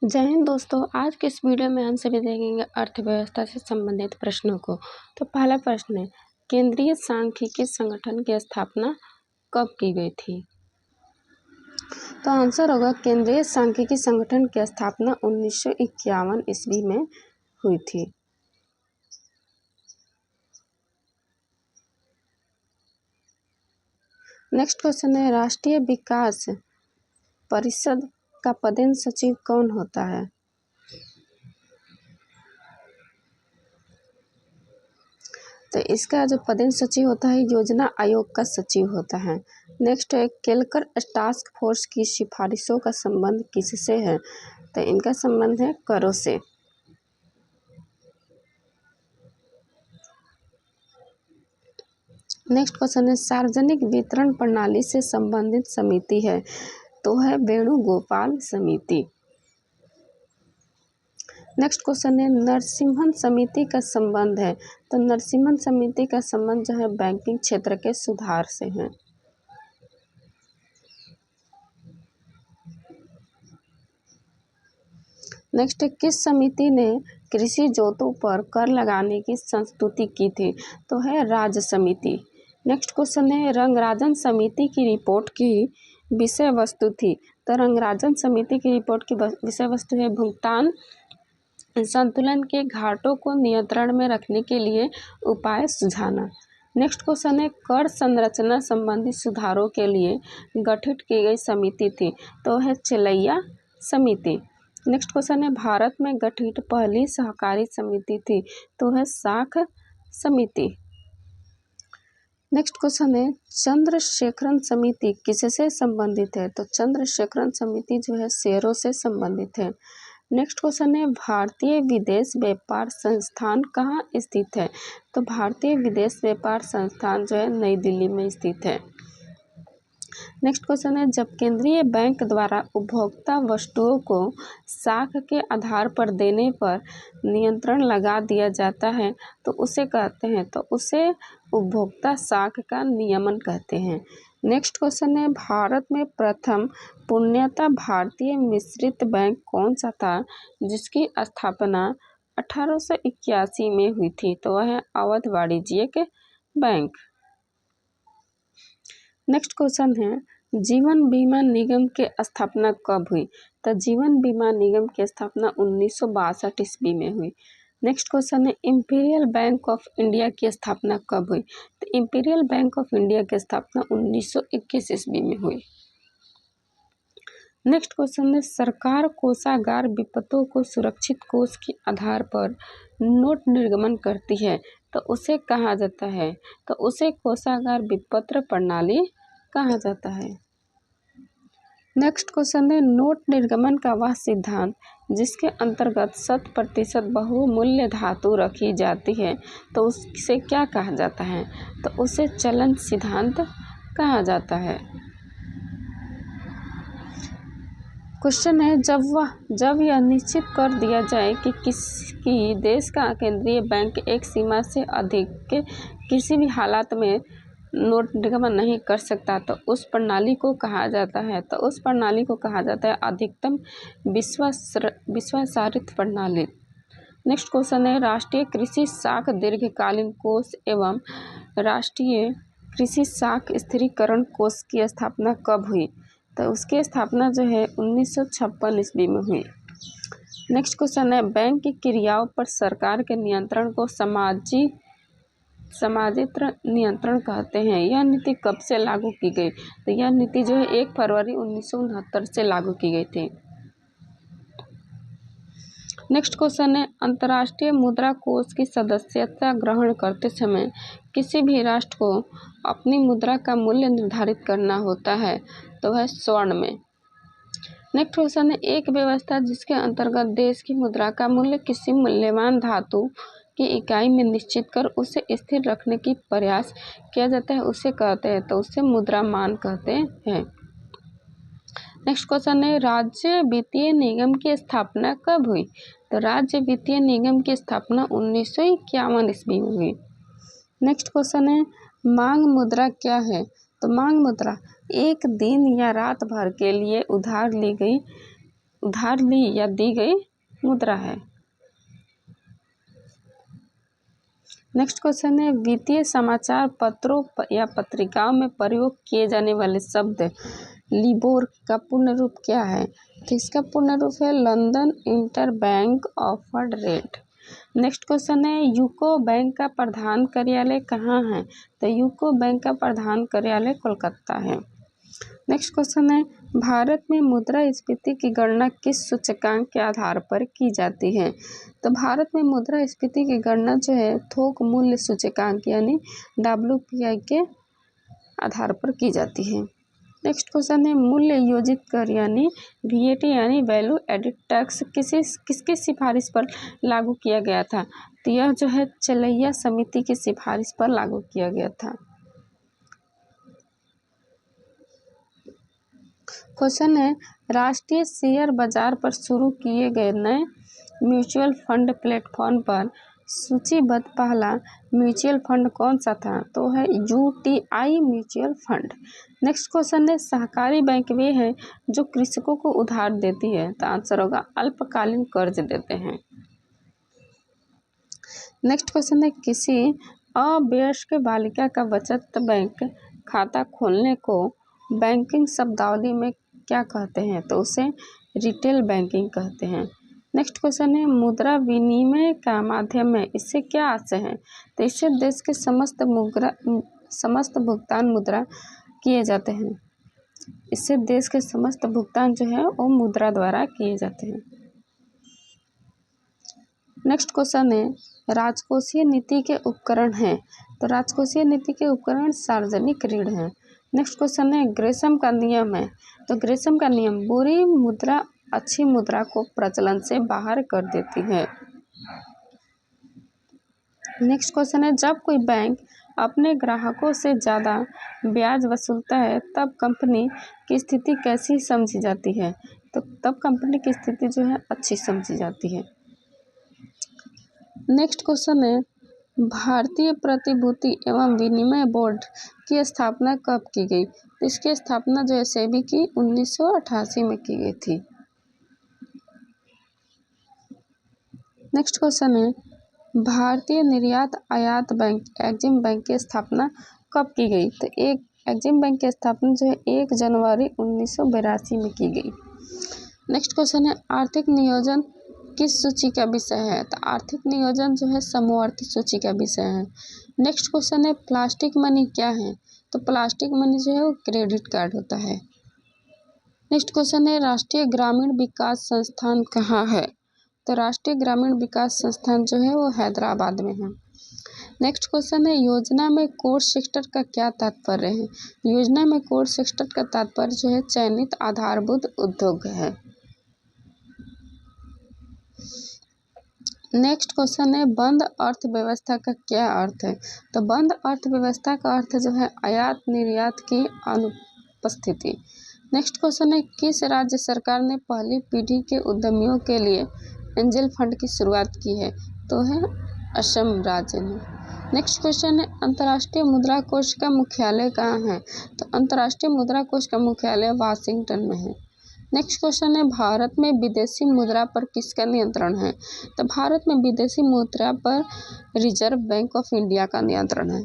जय हिंद दोस्तों। आज के इस वीडियो में हम सभी देखेंगे अर्थव्यवस्था से संबंधित प्रश्नों को। तो पहला प्रश्न है, केंद्रीय सांख्यिकी संगठन की स्थापना कब की गई थी? तो आंसर होगा केंद्रीय सांख्यिकी संगठन की स्थापना 1951 ईस्वी में हुई थी। नेक्स्ट क्वेश्चन है, राष्ट्रीय विकास परिषद का पदेन सचिव कौन होता है? तो इसका जो पदेन सचिव होता है योजना आयोग का सचिव होता है। नेक्स्ट है, केलकर टास्क फोर्स की सिफारिशों का संबंध किससे है? तो इनका संबंध है करों से। नेक्स्ट क्वेश्चन है, सार्वजनिक वितरण प्रणाली से संबंधित समिति है तो है वेणुगोपाल समिति। नेक्स्ट क्वेश्चन है, नरसिम्हन समिति का संबंध है तो नरसिम्हन समिति का संबंध जो है बैंकिंग क्षेत्र के सुधार से है। नेक्स्ट, किस समिति ने कृषि जोतों पर कर लगाने की संस्तुति की थी? तो है राज्य समिति। नेक्स्ट क्वेश्चन है, रंगराजन समिति की रिपोर्ट की विषय वस्तु थी। तो रंगराजन समिति की रिपोर्ट की विषय वस्तु है भुगतान संतुलन के घाटों को नियंत्रण में रखने के लिए उपाय सुझाना। नेक्स्ट क्वेश्चन है, कर संरचना संबंधी सुधारों के लिए गठित की गई समिति थी। तो है चेलैया समिति। नेक्स्ट क्वेश्चन है, भारत में गठित पहली सहकारी समिति थी। तो है साख समिति। नेक्स्ट क्वेश्चन है, चंद्रशेखरन समिति किससे संबंधित है? तो चंद्रशेखरन समिति जो है शेयरों से संबंधित है। नेक्स्ट क्वेश्चन है, भारतीय विदेश व्यापार संस्थान कहाँ स्थित है? तो भारतीय विदेश व्यापार संस्थान जो है नई दिल्ली में स्थित है। नेक्स्ट क्वेश्चन है, जब केंद्रीय बैंक द्वारा उपभोक्ता वस्तुओं को साख के आधार पर देने पर नियंत्रण लगा दिया जाता है तो उसे कहते हैं तो उसे उपभोक्ता साख का नियमन कहते हैं। नेक्स्ट क्वेश्चन है, भारत में प्रथम पूर्णतः भारतीय मिश्रित बैंक कौन सा था जिसकी स्थापना 1881 में हुई थी? तो वह है अवध वाणिज्यिक बैंक। नेक्स्ट क्वेश्चन है, जीवन बीमा निगम की स्थापना कब हुई? तो जीवन बीमा निगम की स्थापना 1962 ईस्वी में हुई। नेक्स्ट क्वेश्चन है, इंपीरियल बैंक ऑफ इंडिया की स्थापना कब हुई? तो इंपीरियल बैंक ऑफ इंडिया की स्थापना 1921 ईस्वी में हुई। नेक्स्ट क्वेश्चन है, सरकार कोषागार विपत्तों को सुरक्षित कोष के आधार पर नोट निर्गमन करती है तो उसे कहा जाता है? तो उसे कोषागार विपत्र प्रणाली कहा जाता है। नेक्स्ट क्वेश्चन है, नोट निर्गमन का वह सिद्धांत जिसके अंतर्गत 100% बहुमूल्य धातु रखी जाती है तो उसे क्या कहा जाता है? तो उसे चलन सिद्धांत कहा जाता है। क्वेश्चन है, जब यह निश्चित कर दिया जाए कि किसी देश का केंद्रीय बैंक एक सीमा से अधिक के किसी भी हालत में नोट निर्गमन नहीं कर सकता तो उस प्रणाली को कहा जाता है? तो उस प्रणाली को कहा जाता है अधिकतम विश्वासार्हता प्रणाली। नेक्स्ट क्वेश्चन है, राष्ट्रीय कृषि साख दीर्घकालीन कोष एवं राष्ट्रीय कृषि साख स्थिरीकरण कोष की स्थापना कब हुई? तो उसकी स्थापना जो है 1956 ईस्वी में हुई। नेक्स्ट क्वेश्चन है, बैंक की क्रियाओं पर सरकार के नियंत्रण को समाजित नियंत्रण कहते हैं। यह नीति कब से लागू की गई? तो यह नीति जो है 1 फरवरी 1969 से लागू की गई थी। नेक्स्ट क्वेश्चन है, अंतर्राष्ट्रीय मुद्रा कोष की सदस्यता ग्रहण करते समय किसी भी राष्ट्र को अपनी मुद्रा का मूल्य निर्धारित करना होता है तो वह स्वर्ण में। नेक्स्ट क्वेश्चन है, एक व्यवस्था जिसके अंतर्गत देश की मुद्रा का मूल्य किसी मूल्यवान धातु की इकाई में निश्चित कर उसे स्थिर रखने की प्रयास किया जाता है उसे कहते हैं? तो उसे मुद्रामान कहते हैं। नेक्स्ट क्वेश्चन है, राज्य वित्तीय निगम की स्थापना कब हुई? तो राज्य वित्तीय निगम की स्थापना 1951 ईस्वी में हुई। नेक्स्ट क्वेश्चन है, मांग मुद्रा क्या है? तो मांग मुद्रा एक दिन या रात भर के लिए उधार ली गई उधार ली या दी गई मुद्रा है। नेक्स्ट क्वेश्चन है वित्तीय समाचार पत्रों या पत्रिकाओं में प्रयोग किए जाने वाले शब्द लिबोर का पूर्ण रूप क्या है? तो इसका पूर्ण रूप है London interbank offered rate. Next question है यूको बैंक का प्रधान कार्यालय कहाँ है? तो यूको बैंक का प्रधान कार्यालय कोलकाता है। नेक्स्ट क्वेश्चन है भारत में मुद्रास्फीति की गणना किस सूचकांक के आधार पर की जाती है? तो भारत में मुद्रास्फीति की गणना जो है थोक मूल्य सूचकांक यानी WPI के आधार पर की जाती है। नेक्स्ट क्वेश्चन है मूल्य योजित कर यानी VAT यानी वैल्यू एडिड टैक्स किसकी सिफारिश पर लागू किया गया था? तो यह जो है चलैया समिति की सिफारिश पर लागू किया गया था। क्वेश्चन है राष्ट्रीय शेयर बाजार पर शुरू किए गए नए म्यूचुअल फंड प्लेटफॉर्म पर सूचीबद्ध पहला म्यूचुअल फंड कौन सा था? तो है UTI mutual fund. Next question है सहकारी बैंक वे है जो कृषकों को उधार देती है। तो आंसर होगा अल्पकालीन कर्ज देते हैं। नेक्स्ट क्वेश्चन है किसी अवयस्क बालिका का बचत बैंक खाता खोलने को बैंकिंग शब्दावली में क्या कहते हैं? तो उसे रिटेल बैंकिंग कहते हैं। नेक्स्ट क्वेश्चन है मुद्रा विनिमय का माध्यम है, इससे क्या आशय है? तो इससे देश के समस्त भुगतान मुद्रा किए जाते हैं। इससे देश के समस्त भुगतान जो है वो मुद्रा द्वारा किए जाते हैं। नेक्स्ट क्वेश्चन है राजकोषीय नीति के उपकरण हैं। तो राजकोषीय नीति के उपकरण सार्वजनिक ऋण है। नेक्स्ट क्वेश्चन है ग्रेशम का नियम है। तो ग्रेशम का नियम बुरी मुद्रा अच्छी मुद्रा को प्रचलन से बाहर कर देती है। नेक्स्ट क्वेश्चन है जब कोई बैंक अपने ग्राहकों से ज़्यादा ब्याज वसूलता है तब कंपनी की स्थिति कैसी समझी जाती है? तो तब कंपनी की स्थिति जो है अच्छी समझी जाती है। नेक्स्ट क्वेश्चन है भारतीय प्रतिभूति एवं विनिमय बोर्ड की स्थापना कब की गई? तो इसकी स्थापना जो है सेबी की 1988 में की गई थी। नेक्स्ट क्वेश्चन है भारतीय निर्यात आयात बैंक एग्जिम बैंक की स्थापना कब की गई? तो एक एग्जिम बैंक की स्थापना जो है 1 जनवरी 1982 में की गई। नेक्स्ट क्वेश्चन है आर्थिक नियोजन किस सूची का विषय है? तो आर्थिक नियोजन जो है समवर्ती सूची का विषय है। नेक्स्ट क्वेश्चन है प्लास्टिक मनी क्या है? तो प्लास्टिक मनी जो है वो क्रेडिट कार्ड होता है। नेक्स्ट क्वेश्चन है राष्ट्रीय ग्रामीण विकास संस्थान कहाँ है? तो राष्ट्रीय ग्रामीण विकास संस्थान जो है वो हैदराबाद में है। नेक्स्ट क्वेश्चन है योजना में कोर सेक्टर का क्या तात्पर्य है? योजना में कोर सेक्टर का तात्पर्य जो है चयनित आधारभूत उद्योग है। नेक्स्ट क्वेश्चन है बंद अर्थव्यवस्था का क्या अर्थ है? तो बंद अर्थव्यवस्था का अर्थ जो है आयात निर्यात की अनुपस्थिति। नेक्स्ट क्वेश्चन है किस राज्य सरकार ने पहली पीढ़ी के उद्यमियों के लिए एंजल फंड की शुरुआत की है? तो है असम राज्य ने। नेक्स्ट क्वेश्चन है अंतर्राष्ट्रीय मुद्रा कोष का मुख्यालय कहाँ है? तो अंतर्राष्ट्रीय मुद्रा कोष का मुख्यालय वाशिंगटन में है। नेक्स्ट क्वेश्चन है भारत में विदेशी मुद्रा पर किसका नियंत्रण है? तो भारत में विदेशी मुद्रा पर रिजर्व बैंक ऑफ इंडिया का नियंत्रण है।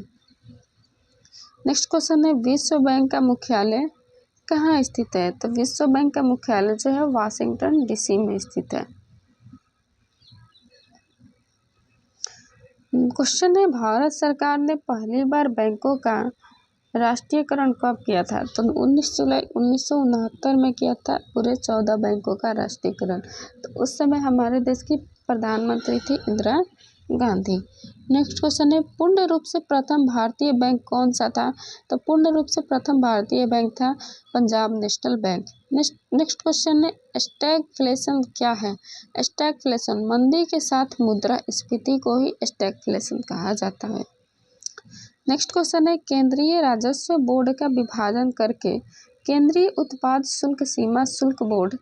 नेक्स्ट क्वेश्चन है विश्व बैंक का मुख्यालय कहाँ स्थित है? तो विश्व बैंक का मुख्यालय जो है वाशिंगटन DC में स्थित है। क्वेश्चन है भारत सरकार ने पहली बार बैंकों का राष्ट्रीयकरण कब किया था? तो 19 जुलाई 1969 में किया था पूरे 14 बैंकों का राष्ट्रीयकरण। तो उस समय हमारे देश की प्रधानमंत्री थी इंदिरा गांधी। नेक्स्ट क्वेश्चन है पूर्ण रूप से प्रथम भारतीय बैंक कौन सा था? तो पूर्ण रूप से प्रथम भारतीय बैंक था Punjab national bank. Next question है स्टैगफ्लेशन क्या है? स्टैगफ्लेशन मंदी के साथ मुद्रास्फीति को ही स्टैगफ्लेशन कहा जाता है। नेक्स्ट क्वेश्चन है केंद्रीय राजस्व बोर्ड का विभाजन करके केंद्रीय उत्पाद शुल्क सीमा शुल्क बोर्ड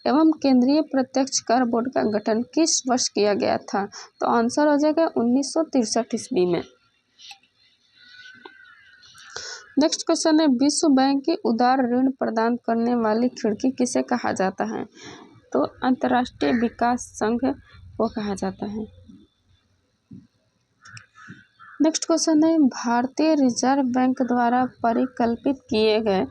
एवं केंद्रीय प्रत्यक्ष कर बोर्ड का गठन किस वर्ष किया गया था? तो आंसर हो जाएगा 1963 ईस्वी में। नेक्स्ट क्वेश्चन है विश्व बैंक की उदार ऋण प्रदान करने वाली खिड़की किसे कहा जाता है? तो अंतर्राष्ट्रीय विकास संघ को कहा जाता है। नेक्स्ट क्वेश्चन है भारतीय रिजर्व बैंक द्वारा परिकल्पित किए गए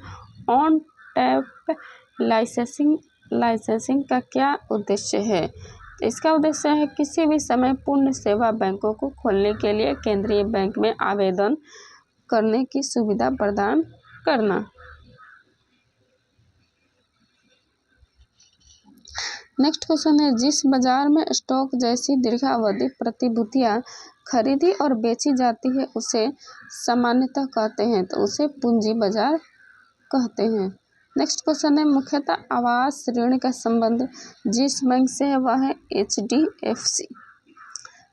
ऑन टैप लाइसेंसिंग का क्या उद्देश्य है? तो इसका उद्देश्य है किसी भी समय पूर्ण सेवा बैंकों को खोलने के लिए केंद्रीय बैंक में आवेदन करने की सुविधा प्रदान करना। नेक्स्ट क्वेश्चन है जिस बाजार में स्टॉक जैसी दीर्घावधि प्रतिभूतियां खरीदी और बेची जाती है उसे सामान्यतः कहते हैं, तो उसे पूंजी बाजार कहते हैं। नेक्स्ट क्वेश्चन है मुख्यतः आवास ऋण का संबंध जिस बैंक से है वह है HDFC।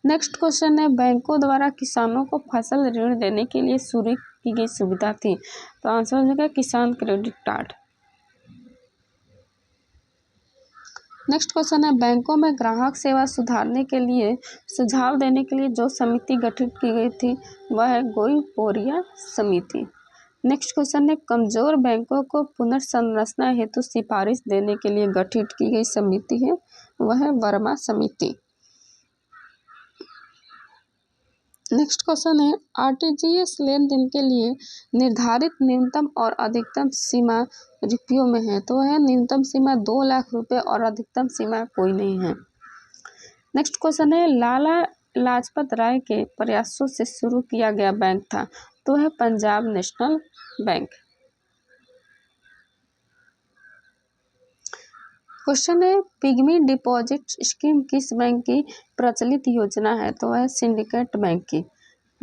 नेक्स्ट क्वेश्चन है बैंकों द्वारा किसानों को फसल ऋण देने के लिए शुरू की गई सुविधा थी, तो आंसर हो जाएगा किसान क्रेडिट कार्ड। नेक्स्ट क्वेश्चन है बैंकों में ग्राहक सेवा सुधारने के लिए सुझाव देने के लिए जो समिति गठित की गई थी वह है गोई-पोरिया समिति। नेक्स्ट क्वेश्चन है कमजोर बैंकों को पुनर्संरचना हेतु सिफारिश देने के लिए गठित की गई समिति है वह है वर्मा समिति। नेक्स्ट क्वेश्चन है RTGS लेन देन के लिए निर्धारित न्यूनतम और अधिकतम सीमा रुपयों में है, तो है न्यूनतम सीमा 2 लाख रुपए और अधिकतम सीमा कोई नहीं है। नेक्स्ट क्वेश्चन है लाला लाजपत राय के प्रयासों से शुरू किया गया बैंक था, तो है पंजाब नेशनल बैंक। क्वेश्चन है पिग्मी डिपॉजिट स्कीम किस बैंक की प्रचलित योजना है, तो वह सिंडिकेट बैंक की।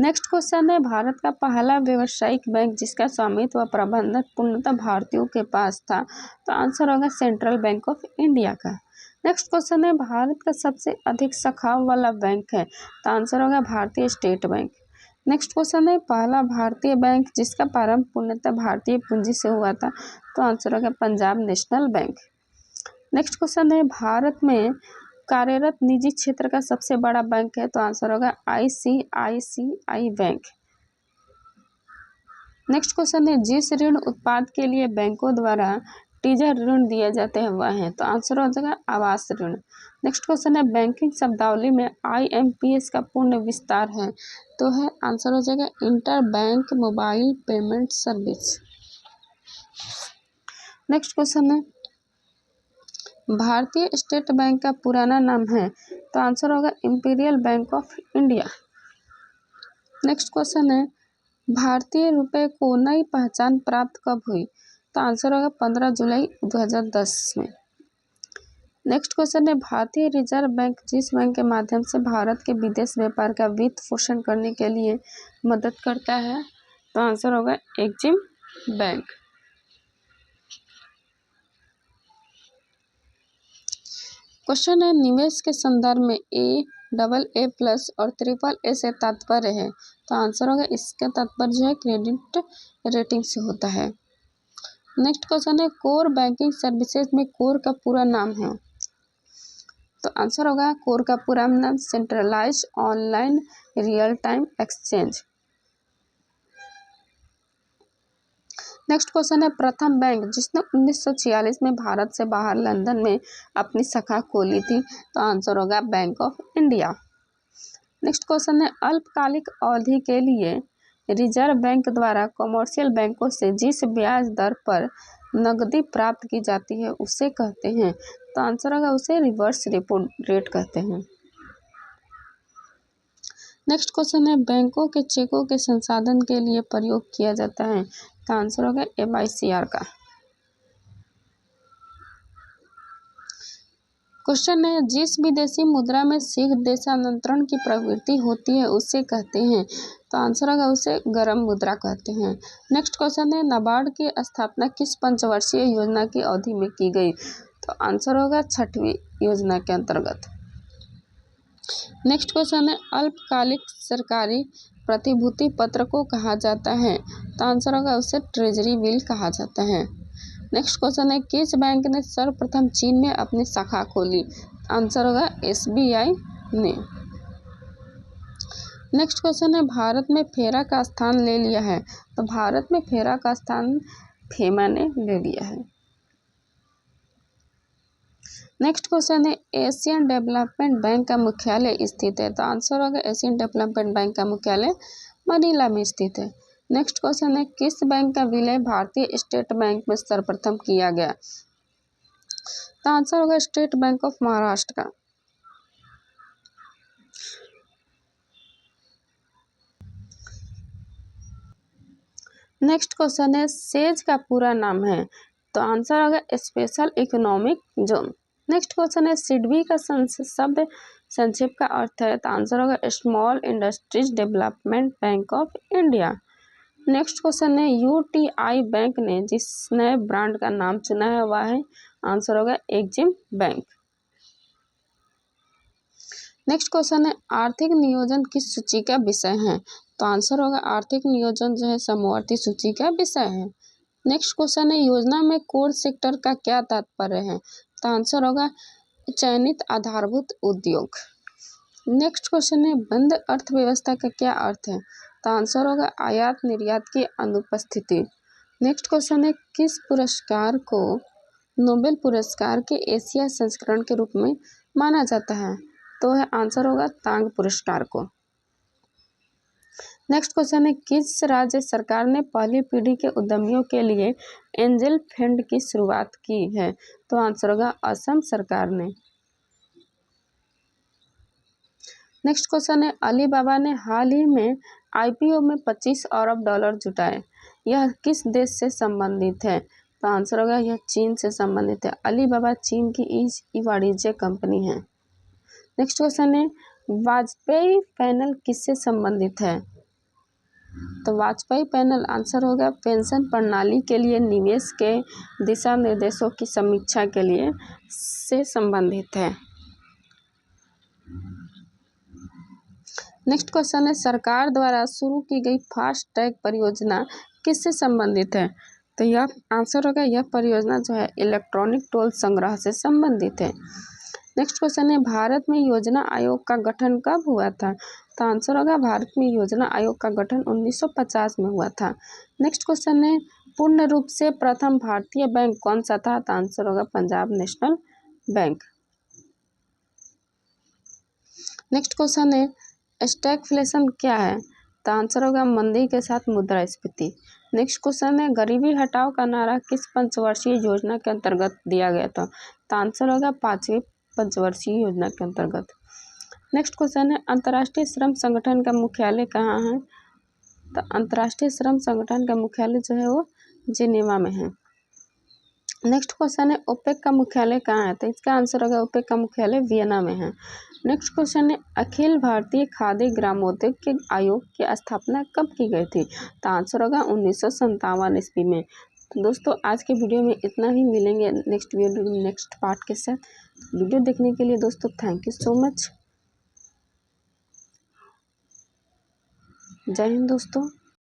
नेक्स्ट क्वेश्चन है भारत का पहला व्यावसायिक बैंक जिसका स्वामित्व व प्रबंधन पूर्णतः भारतीयों के पास था, तो आंसर होगा सेंट्रल बैंक ऑफ इंडिया का। नेक्स्ट क्वेश्चन है भारत का सबसे अधिक शाखाओं वाला बैंक है, तो आंसर होगा भारतीय स्टेट बैंक। नेक्स्ट क्वेश्चन है पहला भारतीय बैंक जिसका प्रारंभ पूर्णतः भारतीय पूंजी से हुआ था, तो आंसर होगा Punjab national bank. Next question है भारत में कार्यरत निजी क्षेत्र का सबसे बड़ा बैंक है, तो आंसर होगा ICICI बैंक। नेक्स्ट क्वेश्चन है जिस ऋण उत्पाद के लिए बैंकों द्वारा टीजर ऋण दिए जाते हैं वह है, तो आंसर हो जाएगा आवास ऋण। नेक्स्ट क्वेश्चन है बैंकिंग शब्दावली में IMPS का पूर्ण विस्तार है, तो है आंसर हो जाएगा inter bank mobile payment service. Next question है भारतीय स्टेट बैंक का पुराना नाम है, तो आंसर होगा imperial bank of India. Next question है भारतीय रुपए को नई पहचान प्राप्त कब हुई, तो आंसर होगा 15 जुलाई 2010 में। नेक्स्ट क्वेश्चन है भारतीय रिजर्व बैंक जिस बैंक के माध्यम से भारत के विदेश व्यापार का वित्त पोषण करने के लिए मदद करता है, तो आंसर होगा एक्जिम बैंक। क्वेश्चन है निवेश के संदर्भ में AA+ और AAA से तात्पर्य है, तो आंसर होगा इसका तात्पर्य जो है क्रेडिट रेटिंग से होता है। नेक्स्ट क्वेश्चन है कोर बैंकिंग सर्विसेज में कोर का पूरा नाम है, तो आंसर होगा कोर का पूरा नाम centralised online real time exchange. Next question है प्रथम बैंक जिसने 1946 में भारत से बाहर लंदन में अपनी शाखा खोली थी, तो आंसर होगा bank of India. Next question है अल्पकालिक अवधि के लिए रिजर्व बैंक द्वारा कमर्शियल बैंकों से जिस ब्याज दर पर नकदी प्राप्त की जाती है उसे कहते हैं, तो आंसर होगा उसे रिवर्स रेपो रेट कहते हैं। नेक्स्ट क्वेश्चन है बैंकों के चेकों के संसाधन के लिए प्रयोग किया जाता है, तो आंसर होगा MICR का। क्वेश्चन है जिस विदेशी मुद्रा में शीघ्र देशांतरण की प्रवृत्ति होती है उसे कहते हैं, तो आंसर होगा उसे गरम मुद्रा कहते हैं। नेक्स्ट क्वेश्चन है नाबार्ड की स्थापना किस पंचवर्षीय योजना की अवधि में की गई, तो आंसर होगा 6वीं योजना के अंतर्गत। नेक्स्ट क्वेश्चन है अल्पकालिक सरकारी प्रतिभूति पत्र को कहा जाता है, तो आंसर होगा उसे ट्रेजरी बिल कहा जाता है। नेक्स्ट क्वेश्चन है किस बैंक ने सर्वप्रथम चीन में अपनी शाखा खोली, आंसर होगा SBI ने। नेक्स्ट क्वेश्चन है भारत में फेरा का स्थान ले लिया है, तो भारत में फेरा का स्थान फेमा ने ले लिया है। नेक्स्ट क्वेश्चन है एशियन डेवलपमेंट बैंक का मुख्यालय स्थित है, तो आंसर होगा एशियन डेवलपमेंट बैंक का मुख्यालय मनीला में स्थित है। नेक्स्ट क्वेश्चन है किस बैंक का विलय भारतीय स्टेट बैंक में सर्वप्रथम किया गया, तो आंसर होगा स्टेट बैंक ऑफ महाराष्ट्र का। नेक्स्ट क्वेश्चन है सेज का पूरा नाम है, तो आंसर होगा special economic zone. Next question है सिडबी का शब्द संक्षेप का अर्थ है, तो आंसर होगा small industries development bank of India. Next question है यूटीआई बैंक ने जिस नए ब्रांड का नाम चुना है वह है, आंसर होगा एक्जिम बैंक। नेक्स्ट क्वेश्चन है आर्थिक नियोजन किस सूची का विषय है, तो आंसर होगा आर्थिक नियोजन जो है समवर्ती सूची का विषय है। नेक्स्ट क्वेश्चन है योजना में कोर सेक्टर का क्या तात्पर्य है, तो आंसर होगा चयनित आधारभूत उद्योग। नेक्स्ट क्वेश्चन है बंद अर्थव्यवस्था का क्या अर्थ है, तो आंसर होगा आयात निर्यात की अनुपस्थिति। नेक्स्ट क्वेश्चन है किस पुरस्कार को नोबेल पुरस्कार के एशिया संस्करण के रूप में माना जाता है, तो है आंसर होगा तांग पुरस्कार को। नेक्स्ट क्वेश्चन है किस राज्य सरकार ने पहली पीढ़ी के उद्यमियों के लिए एंजल फंड की शुरुआत की है, तो आंसर होगा असम सरकार ने। नेक्स्ट क्वेश्चन है अलीबाबा ने हाल ही में आईपीओ में 25 अरब डॉलर जुटाए, यह किस देश से संबंधित है, तो आंसर होगा यह चीन से संबंधित है। अलीबाबा चीन की ई वाणिज्य कंपनी है। नेक्स्ट क्वेश्चन है वाजपेयी पैनल किससे संबंधित है, तो वाजपेयी पैनल आंसर होगा पेंशन प्रणाली के लिए निवेश के दिशा निर्देशों की समीक्षा के लिए से संबंधित है। नेक्स्ट क्वेश्चन है सरकार द्वारा शुरू की गई फास्ट टैग परियोजना किससे संबंधित है, तो यह आंसर होगा यह परियोजना जो है इलेक्ट्रॉनिक टोल संग्रह से संबंधित है। नेक्स्ट क्वेश्चन है भारत में योजना आयोग का गठन कब हुआ था, तो आंसर होगा भारत में योजना आयोग का गठन 1950 में हुआ था। नेक्स्ट क्वेश्चन है पूर्ण रूप से प्रथम भारतीय बैंक कौन सा था, तो आंसर होगा Punjab national bank. Next question है स्टैगफ्लेशन क्या है, तो आंसर होगा मंदी के साथ मुद्रास्फीति। नेक्स्ट क्वेश्चन है गरीबी हटाओ का नारा किस पंचवर्षीय योजना के अंतर्गत दिया गया था, तो आंसर होगा 5वीं पंचवर्षीय योजना के अंतर्गत। नेक्स्ट क्वेश्चन है अंतर्राष्ट्रीय श्रम संगठन का मुख्यालय कहाँ है, तो अंतर्राष्ट्रीय श्रम संगठन का मुख्यालय जो है वो जिनेवा में है। नेक्स्ट क्वेश्चन है ओपेक का मुख्यालय कहाँ है, तो इसका आंसर होगा ओपेक का मुख्यालय वियना में है। नेक्स्ट क्वेश्चन है अखिल भारतीय खाद्य ग्रामोद्योग के आयोग की स्थापना कब की गई थी, तो आंसर होगा 1957 ईस्वी में। तो दोस्तों आज के वीडियो में इतना ही, मिलेंगे नेक्स्ट वीडियो नेक्स्ट पार्ट के साथ। वीडियो देखने के लिए दोस्तों थैंक यू सो मच। जय हिंद दोस्तों।